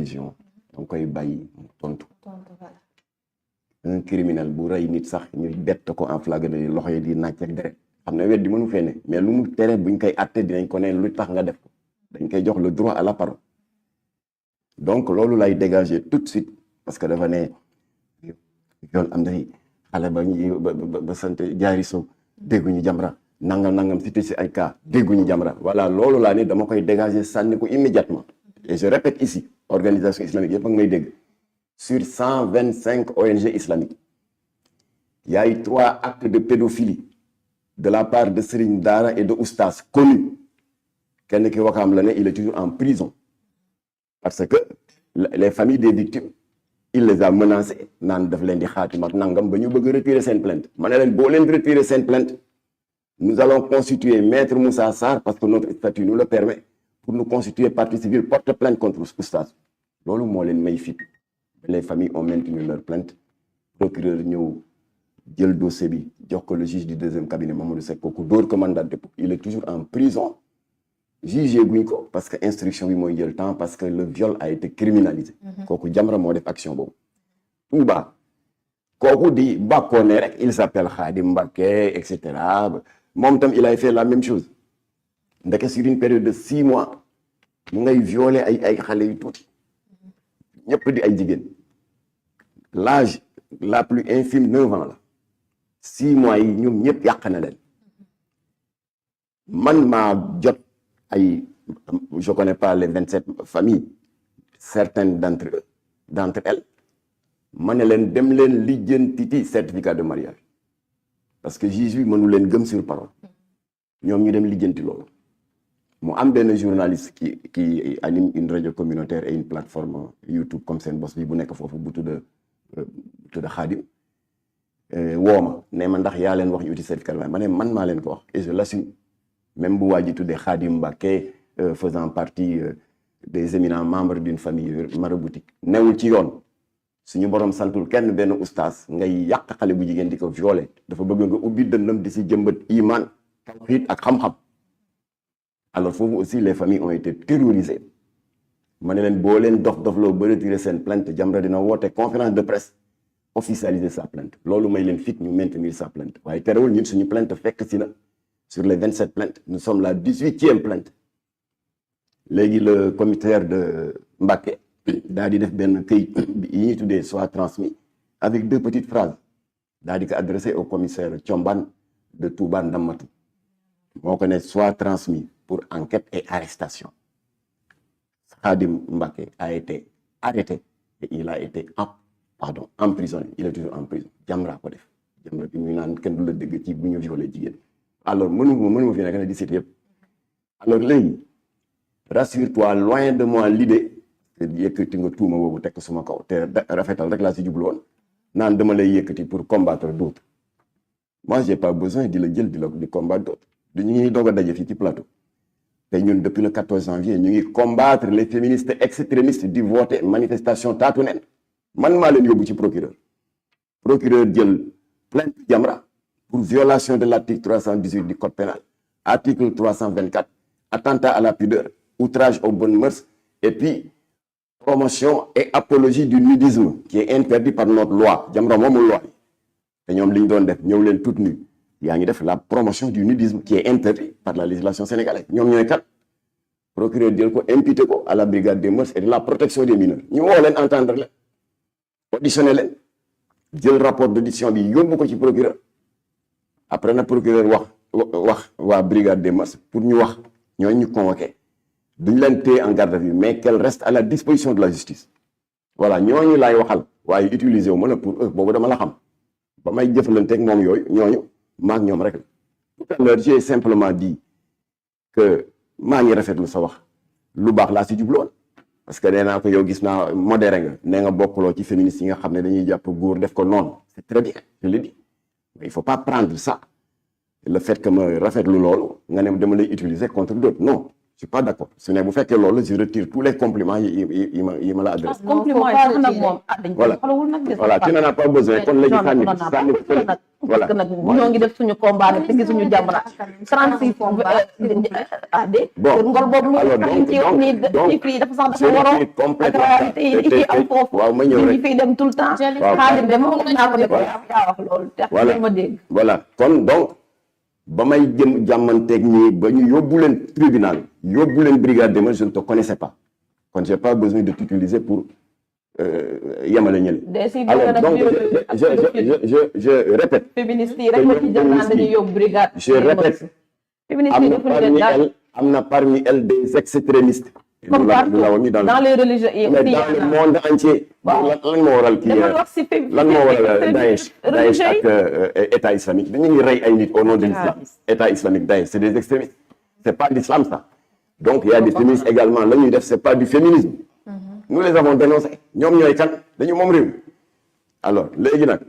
télévision danga koy bàyyi mu tontu. Un criminel bu rey nit sax ñu bett ko en flagrant délit loxo yi di nàcc ak deret xam ne weddi mënu fee ne mais lu mu tere buñ koy atte dinañ ko ne lu tax nga def ko dañ koy jox le droit à la parole donc loolu lay dégager tout de suite parce que dafa ne yoon am na xale ba sant jaari sow dégguñu Jamra nangam cité si ay cas dégguñu Jamra voilà loolu laa ne dama koy dégager sànni ko immédiatement et je répète ici organisation islamique yëpp a ngi may dégg sur 125 ONG islamiques il y a eu 3 actes de pédophilie de la part de Serigne Dara et de Oustaz connus kenn ki Wakaam la ne il est toujours en prison parce que les familles des victimes il les a menacés naan daf leen di xaatim ak nangam ba ñu bëgg retirer seen plainte ma ne leen boo leen retirer seen plainte nous allons constituer maître Moussa Sarr parce que notre statut nous le permet pour nous constituer partie civile porte plainte contre Oustaz loolu moo leen may fit les familles ont maintenu leur plainte procureur ñëw jël dossier bi jox ko le juge du deuxième cabinet Mamadou Seck kooku dóor ko mandat de dépôt il est toujours en prison jugé guñ ko parce que instruction bi mooy jël temps parce que le viol a été criminalisé kooku Jamra moo def action boobu Touba kooku di bàkkoo ne rek il s'appelle Khadim Mbacké et cetera moom tam il a fait la même chose ndeke sur une période de 6 mois mu ngay violer ay xale yu tuuti ñëpp di ay jigéen l'âge la plus infime 9 ans la 6 mois yi ñoom ñëpp yàq na leen man maa jot ay je connais pas les 27 familles certaines d'entre elles ma ne leen dem leen lijjantiti certificat de mariage parce que juge bi mënu leen gëm sur parole ñoom ñu dem lijjanti loolu mu am benn journaliste qui anime une radio communautaire et une plateforme YouTube comme seen boss bi bu nekk foofu bu tudd Khadim wooma ne ma ndax yaa leen wax ñu uti certificat ma ne man maa leen ko wax et je l'assume même bu waa ji tuddee Khadim Mbacké faisant partie des éminents membres d'une famille maraboutique newul ci yoon suñu borom santul kenn benn oustaz ngay yàq xale bu jigéen di ko violer dafa bëgg nga ubbi dënnam di si jëmbat iman tawhid ak xam-xam alors foofu aussi les familles ont été terrorisées ma ne leen boo leen dof-dofloo ba retirer seen plainte Jamra dina woote conférence de presse officialiser sa plainte loolu may leen fit ñu maintenir sa plainte waaye terewul ñun suñu plainte fekk si na sur les 27 plaintes nous sommes la 18e plainte léegi le commissaire de Mbacké daa di def benn këyit yi ñuy tuddee soit transmis avec 2 petites phrases daa di ko adressé au commissaire Thiombane de Touba Ndamatou moo ko ne soit transmis pour enquête et arrestation Khadim Mbacké a été arrêté et il a été emprisonné il est toujours en prison Jamra ko def Jamra bi ñu naan kenn du la dégg ci bu ñu violé jigéen alors mënuma fi nekk ne di cité yëpp alors léegi rassure-toi loin de moi l'idée que yëkkati nga tuuma boobu tekk suma kaw te rafetal rek laa si jublu woon naan dama lay yëkkati pour combattre d'autres moi j'ai pas besoin di la jël di combattre d'autres ñu ngi doog a daje fii ci plateau te ñun depuis le 14 janvier ñu ngi combattre les féministes extrémistes di voter manifestation taatu nen man maa leen yóbbu ci procureur jël plainte Jamra pour violation de l'article 318 du code pénal article 324 attentat à la pudeur outrage aux bonnes mœurs et puis promotion et apologie du nudisme qui est interdit par notre loi Jamra moomul loi te ñoom li ñu doon def ñëw leen toute nue yaa ngi def la promotion du nudisme qui est interdit par la législation sénégalaise ñoom ñooy kat procureur jël ko imputé ko à la brigade des mœurs et de la protection des mineurs ñu woo leen entendre leen auditionné leen jël rapport d'audition bi yóbbu ko ci procureur après na procureur wax waa brigade des mœurs pour ñu wax ñooñu ñu convoqué duñ leen téye en garde à vue mais qu'elle reste à la disposition de la justice voilà ñooñu laay waxal waaye utiliser wu ma la pour eux boobu dama la xam ba may jëflanteeg moom yooyu ñooñu maag ñoom rek la tout à l'heure j'ai simplement dit que maa ngi rafetlu sa wax lu baax laa si jubloon parce que nee naa ko yow gis naa modéré nga nee nga bokkuloo ci féministes yi nga xam ne dañuy jàpp góor def ko noonu c'est très bien je le dis mais il faut pas prendre ça le fait que ma rafetlu loolu nga ne dama lay utiliser contre d'autres non je suis pas d'accord su ne bu fekkee loolu je retire tous les compliments yi ma la adresse voilà tu n'en as pas besoin kon léegi sànni voilà parce que nag ñoo ngi def suñu combat nag te gisuñu Jamra 36 ngor boobu ñu ci wax ni chiffre yi dafa sax dafa waroo ak réalité yi am foofu waaw ma ñëw ñu rek fiy dem tout le temps xaadim dem wax naa ko ne ko yaa wax loolu te ma dégg voilà kon donc ba may jëm jàmmanteeg ñi ba ñu yóbbu leen tribunal yóbbu leen brigade de recherche je ne te connaissais pas kon j'ai pas besoin de t'utiliser pour yamale ñële. Alors donc je répète. féministes yi rek ma ci jëm naan dañuy yóbbu brigade. Je répète. am na parmi elles des extrémistes. Comme partout dans les religions mais dans le monde entier. lan moo waral kii lan moo waral Daesh ak État islamique dañu ngi rey ay nit au nom de l'islam. État islamique Daesh c'est des extrémistes. C'est pas l'islam ça. Donc il y a des féministes également la ñuy def c'est pas du féminisme. Nous les avons dénoncés ñoom ñooy kan dañu moom réew. Alors léegi nag.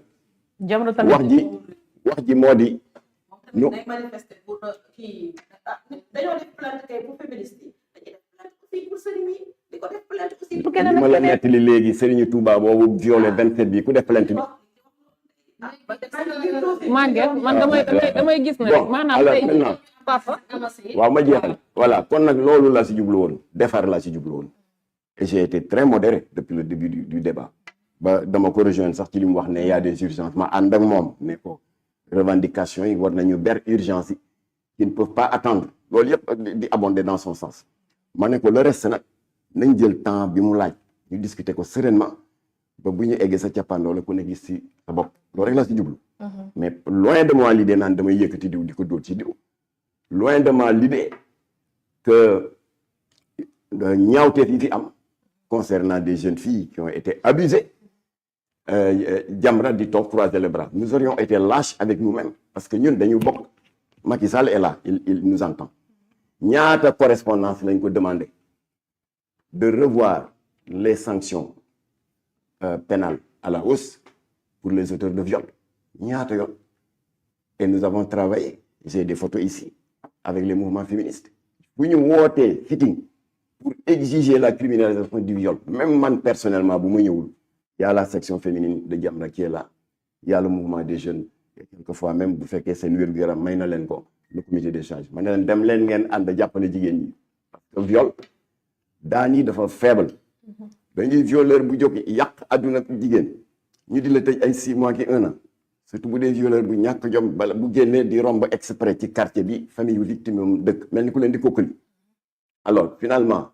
wax ji moo di. ñu day manifester pour kii dañoo def plainte kay pour féministe yi dañuy def plainte aussi pour sëriñ yi di ko def plainte aussi pour keneen ma la nettali léegi Serigne Touba boobu violé 27 bi ku def plainte bi. Maguette man damay gis ne rek maanaam tey papa waaw ma jeexal voilà kon nag loolu laa si jublu woon defar laa si jublu woon et j'ai été très modéré depuis le début du débat ba dama ko rejoindre sax ci li mu wax ne y a des urgences ma ànd ak moom ne ko revendication yi war nañu ber urgence yi qui ne peuvent pas attendre loolu yëpp di abonder dans son sens ma ne ko le reste nag nañ jël temps bi mu laaj ñu discuter ko sereinement ba bu ñu eggee sa cappaandoo la ku ne gis si sa bopp loolu rek laa si jublu mais loin de moi l'idée naan damay yëkkati diw di ko dóor ci diw loin de moi l'idée que ñaawteef yi fi am concernant des jeunes filles qui ont été abusées Jamra di toog croiser les bras nous aurions été lâches avec nous-mêmes parce que ñun dañu bokk Macky Sall est là il nous entend ñaata correspondance lañ ko demandé de revoir les sanctions pénales à la hausse pour les auteurs de viol ñaata yoon et nous avons travaillé j'ai des photos ici avec les mouvements féministes bu ñu wootee sitting pour exiger la criminalisation du viol même man personnellement bu ma ñëwul il y a la section féminine de Jamra qui est là il y a le mouvement des jeunes et quelquefois même bu fekkee seen wér-gu-yaram may na leen ko le comité d'échange ma ne leen dem leen ngeen ànd jàppale jigéen ñi parce que viol daan yi dafa faible dañuy violeur bu jóg yàq adduna jigéen ñu di la tëj ay 6 mois ki 1 an surtout bu dee violeur bu ñàkk jom bala bu génnee di romb exprès ci quartier bi famille yu victime moom dëkk mel ni ku leen di kokkali alors finalement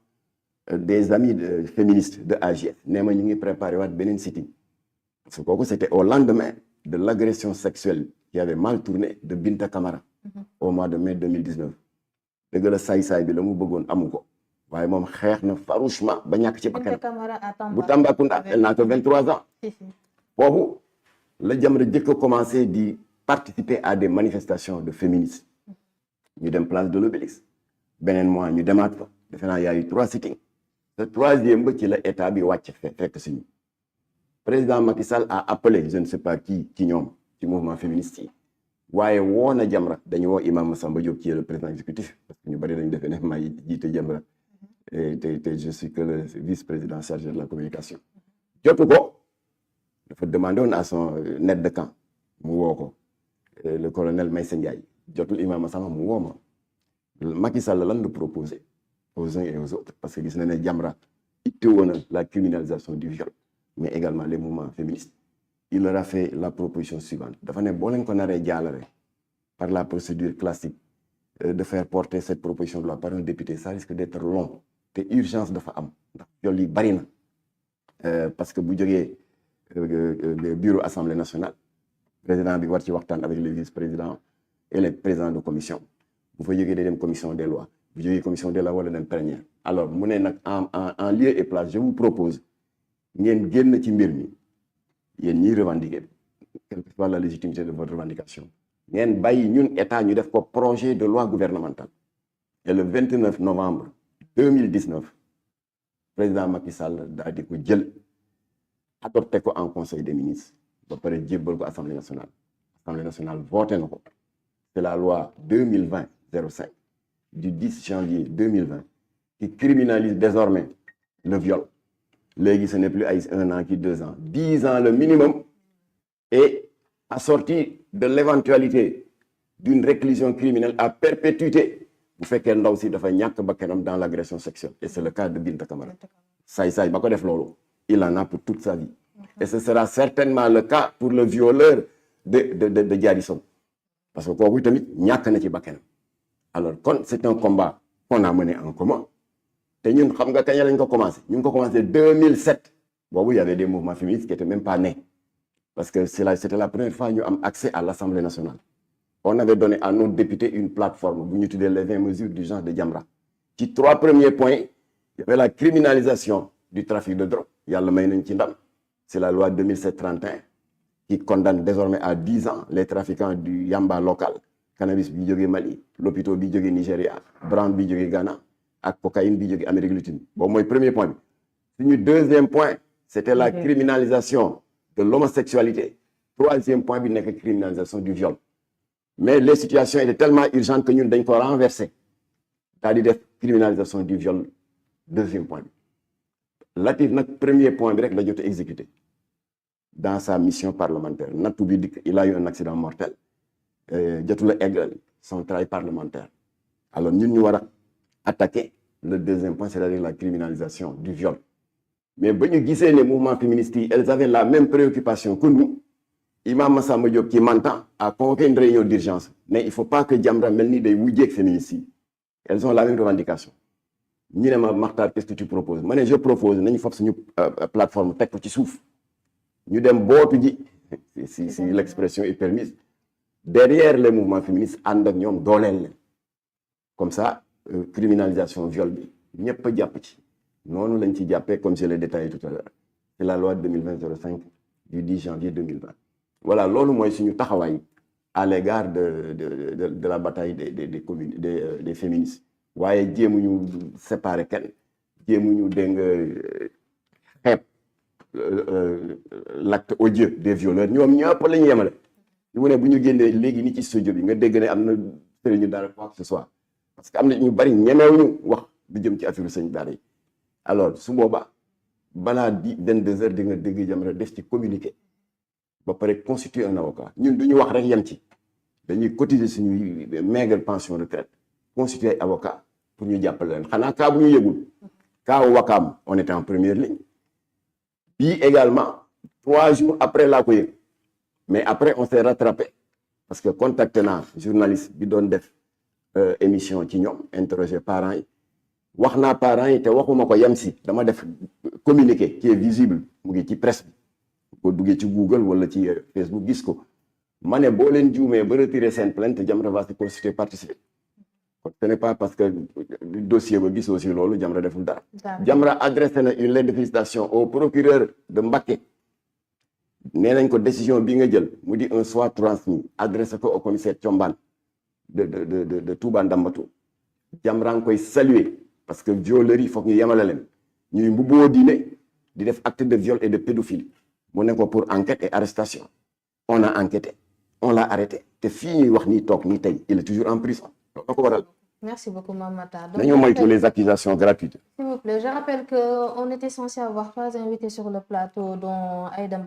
des amis féministes de AGF nee ma ñu ngi préparé waat beneen sitting parce que kooku c'était au lendemain de l'agression sexuelle qui avait mal tourné de Binta Camara au mois de mai 2019 dëgg la saay-saay bi la mu bëggoon amu ko waaye moom xeex na farouchement ba ñàkk ci bakkan bu Tambacounda elle n'a que 23 ans foofu la Jamra jëkk a commencé di participer à des manifestations de féministes ñu dem place de l'Obélisque beneen mois ñu demaat fa defe naa y a eu 3 sittings le 3e ba ci la état bi wàcc fekk si ñu président Macky Sall a appelé je ne sais pas qui ci ñoom ci mouvement féministe yi waaye woo na Jamra dañu woo Imam Massamba Diop qui est le président exécutif parce que ñu bari dañu defee ne maa jiite Jamra te je suis que le vice-président chargé de la communication jotu ko dafa demandé woon à son aide de camp mu woo ko le colonel Maïssa Ndiaye jotul Imam Massamba mu woo ma Macky Sall lan la proposé aux uns et aux autres parce que gis na ne Jamra itteewoon na la criminalisation du viol mais également les mouvements féministes il leur a fait la proposition suivante dafa ne boo leen ko naree jàllale par la procédure classique de faire porter cette proposition de loi par un député ça risque d'être long te urgence dafa am ndax viol yi bari na parce que bu jógee bureau assemblée nationale président bi war ci waxtaan avec les vice-présidents et les présidents de commission bu fa jógee day dem commission des lois bu jógee commission des lois wala dem plénière alors mu ne nag en lieu et place je vous propose ngeen génn ci mbir mi yéen ñiy revendiquer quelle que soit la légitimité de votre revendication ngeen bàyyi ñun état ñu def ko projet de loi gouvernementale et le 29 novembre 2019 président Macky Sall daal di ko jël adopté ko en conseil des ministres ba pare jébbal ko assemblée nationale voté na ko c'est la loi 2020-05 du 10 janvier 2020 qui criminalise désormais le viol léegi ce n'est plus ay 1 an ki 2 ans 10 ans le minimum et assorti de l'éventualité d'une réclusion criminelle à perpétuité bu fekkee ndaw si dafa ñàkk bakkanam dans l'agression sexuelle et c'est le cas de Binta Camara saay-saay ba ko def loolu il en a pour toute sa vie et ce sera certainement le cas pour le violeur de Diary Sow parce que kooku tamit ñàkk na ci bakkanam alors kon c'est un combat qu'on a mené en commun te ñun xam nga kañ lañ ko commencé ñu ngi ko commencé 2007 boobu il y avait des mouvements féministes qui étaient même pas nés parce que c'était la première fois ñu am accès à l'Assemblée nationale. On avait donné à nos députés une plateforme bu ñu tuddee les 20 mesures d'urgence de Jamra ci 3 premiers points il y avait la criminalisation du trafic de drogue yàlla may nañ ci ndam c'est la loi 2007-31 qui condamne désormais à 10 ans les trafiquants du yamba local cannabis bi jógee Mali lopito bi jógee Nigéria brand bi jógee Ghana ak cocaïne bi jógee Amérique latine boobu mooy premier point bi suñu deuxième point c'était la criminalisation de l'homosexualité troisième point bi nekk criminalisation du viol mais les situations étaient tellement urgentes que ñun dañ ko renverser c'est-à-dire def criminalisation du viol deuxième point bi Latif nag premier point bi rek la jot a exécuté dans sa mission parlementaire nattu bi dikk il a eu un accident mortel jotul a eggal son travail parlementaire alors ñun ñu war a attaquer le deuxième point c'est-à-dire la criminalisation du viol mais ba ñu gisee les mouvements féministes yi elles avaient la même préoccupation que nous Imam Massamba Diop qui m'entend a convoqué une réunion d'urgence mais il faut pas que Jamra mel ni day wujjeeg féministes yi elles ont la même revendication ñu ne ma Makhtar qu'est-ce que tu proposes ma ne je propose nañu fab suñu plateforme teg ko ci suuf ñu dem bootu ji si l'expression est permise derrière les mouvements féministes ànd ak ñoom dooleel leen comme ça criminalisation viol bi ñëpp a jàpp ci noonu lañ ci jàppee comme je l'ai détaillé tout à l'heure c'est la loi 2020-05 du 10 janvier 2020 voilà loolu mooy suñu taxawaay à l'égard de la bataille des communes des féministes waaye jéemuñu séparer kenn jéemuñu dégg nga xeeb l'acte odieux des violeurs ñoom ñëpp la ñu yemale ñu mu ne bu ñu génnee léegi ni ci studio bi nga dégg ne am na sëriñu daara quoi que ce soit parce que am na ñu bari ñemewuñu wax lu jëm ci affaire sëñ daara yi alors su boobaa balaa 22 heures di nga dégg Jamra def ci communiqué ba pare constituer un avocat ñun du ñu wax rek yem ci dañuy cotiser suñuy maigre pension retraite constituer avocat pour ñu jàppale leen xanaa cas bu ñu yëgul cas Wakaam on était en première ligne bii également 3 jours après laa ko yëg mais après on s'est rattrapé parce que contacté naa journaliste bi doon def émission ci ñoom interroger parents yi wax naa parents yi te waxuma ko yem si dama def communiqué qui est visible mu ngi ci presse bi ko duggee ci Google wala ci Facebook gis ko ma ne boo leen juumee ba retirer seen plainte Jamra va se constituer partie civile ce n'est pas parce que dossier ba gisoo si loolu Jamra deful dara Jamra adressé na une lettre de félicitation au procureur de Mbacké nee nañ ko décision bi nga jël mu di un soit transmis adressé ko au commissaire Thiombane de Touba Ndambatou Jamra nga koy saluer parce que violeurs yi foog ñu yemale leen ñuy mbubboo diine di def acte de viol et de pédophilie mu ne ko pour enquête et arrestation on a enquêté on l'a arrêté te fii ñuy wax nii toog nii tey il est toujours en prison loolu ko waral. Merci beaucoup Mame Matar. dañoo moytu les accusations gratuites. S'il vous plaît, je rappelle que on était censé avoir 3 invités sur le plateau dont Aïda Mbaye